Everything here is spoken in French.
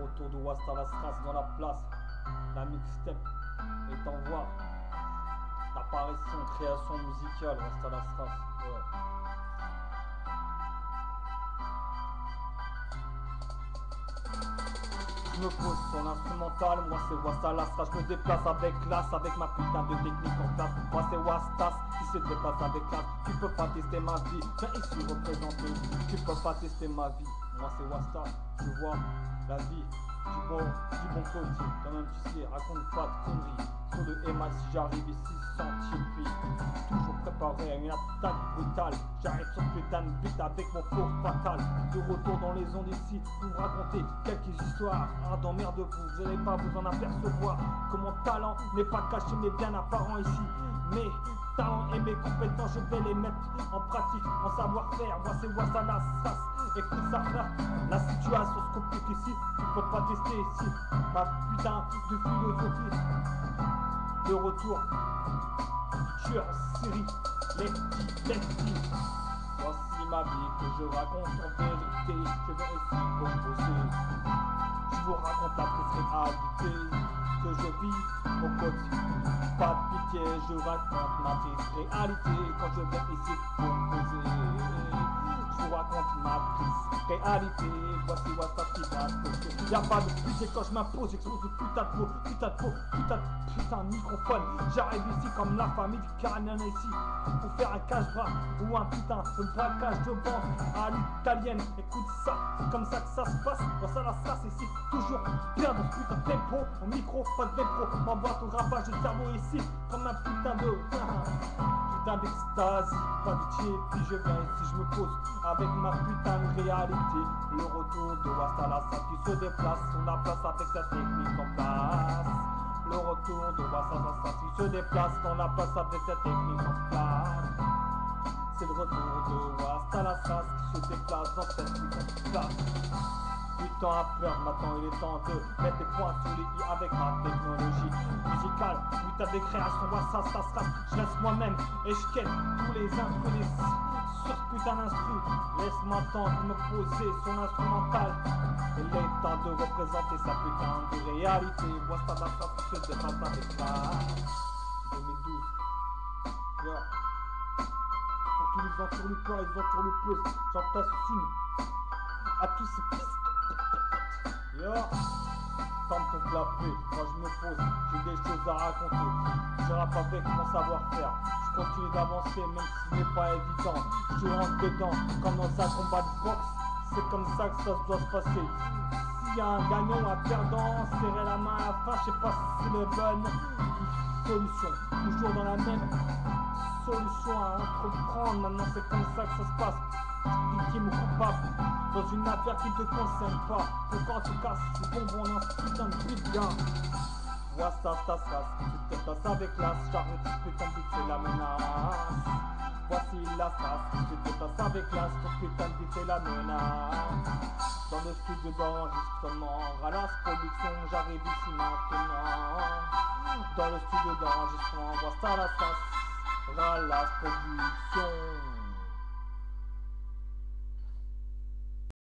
retour de Wasta la Stras dans la place. La mixtape est en voie d'apparition, création musicale. Wasta la Stras. Ouais. Je me pose sur l'instrumental, moi c'est Wasta la Stras. Je me déplace avec classe, avec ma putain de technique en place. Moi c'est Wastas qui se déplace avec classe. Tu peux pas tester ma vie, viens ici représenter. Tu peux pas tester ma vie, moi c'est Wasta. Tu vois la vie du bon côté. Toi-même tu sais, raconte pas de conneries. Sur le MI si j'arrive ici scientifique, toujours préparé à une attaque brutale. J'arrive sur putain de beat avec mon flow fatal. De retour dans les ondes ici, pour vous raconter quelques histoires. Ah d'emmerde vous n'allez pas vous en apercevoir. Que mon talent n'est pas caché mais bien apparent ici. Mes talents et mes compétences je vais les mettre en pratique, en savoir-faire. Moi c'est Wasta la Stras. Écoute ça frère, la situation se complique ici. Tu peux pas tester ici ma putain de philosophie. De retour, tueur en série, les petits textiles. Voici ma vie que je raconte en vérité. Je vais ici composer. Je vous raconte la triste réalité que je vis au quotidien. Pas de pitié, je raconte ma triste réalité quand je vais ici composer. Je vous raconte ma triste réalité. Voici Wasta qui va se poser. Y'a pas de pitié quand je m'impose. J'expose de putain de mots, putain de mots, putain de microphone. J'arrive ici comme la famille du Caranian ici pour faire un cache-bras ou un putain de braquage de banque à l'italienne. Écoute ça, c'est comme ça que ça se passe. Wasta la Stras ici, toujours bien dans ce putain de tempo. Mon micro, pas de tempo, ma boîte au ravage de cerveau ici comme un putain de putain d'extase. Pas de pied, puis je viens ici, je me pose avec ma putain de réalité. Le retour de Wasta la Stras qui se déplace sur la place avec sa technique en place. Le retour de Wasta la Stras qui se déplace dans la place avec sa technique en place. C'est le retour de Wasta la Stras qui se déplace dans cette putain de place. 8 ans à perdre, maintenant il est temps de mettre des points sur les i avec ma technologie musicale. 8 ans de création, Wasta la Stras, je reste moi-même et je ken tous les instruments sur ce putain d'instru. Laisse-moi temps de me poser sur l'instrumental. Il est temps de représenter sa putain de réalité. Wasta la Stras qui se dépasse avec la 2012. Yeah. Pour tous les entourlupeurs, les entourlupeuses, j'en t'assume à tous ces pistes. Yo, tente ton clapet, quand je me pose, j'ai des choses à raconter. Je rappe avec mon savoir-faire, je continue d'avancer même si ce n'est pas évident. Je rentre dedans comme dans un combat de boxe, c'est comme ça que ça doit se passer. S'il y a un gagnant ou un perdant, serrer la main à la fin, je sais pas si c'est la bonne solution. Toujours dans la même solution à entreprendre, maintenant c'est comme ça que ça se passe. Victime ou coupable dans une affaire qui te concerne pas. Pourquoi en tout cas c'est bonbon dans ce putain de beat bien. Wasta la Stras, tu te passes avec classe. J'arrête ce putain de beat, c'est la menace. Voici la Stras, tu te passes avec classe. Ton putain de beat, c'est la menace. Dans le studio d'enregistrement, Ralace Production, j'arrive ici maintenant. Dans le studio d'enregistrement, Wasta la Stras, Ralace Production.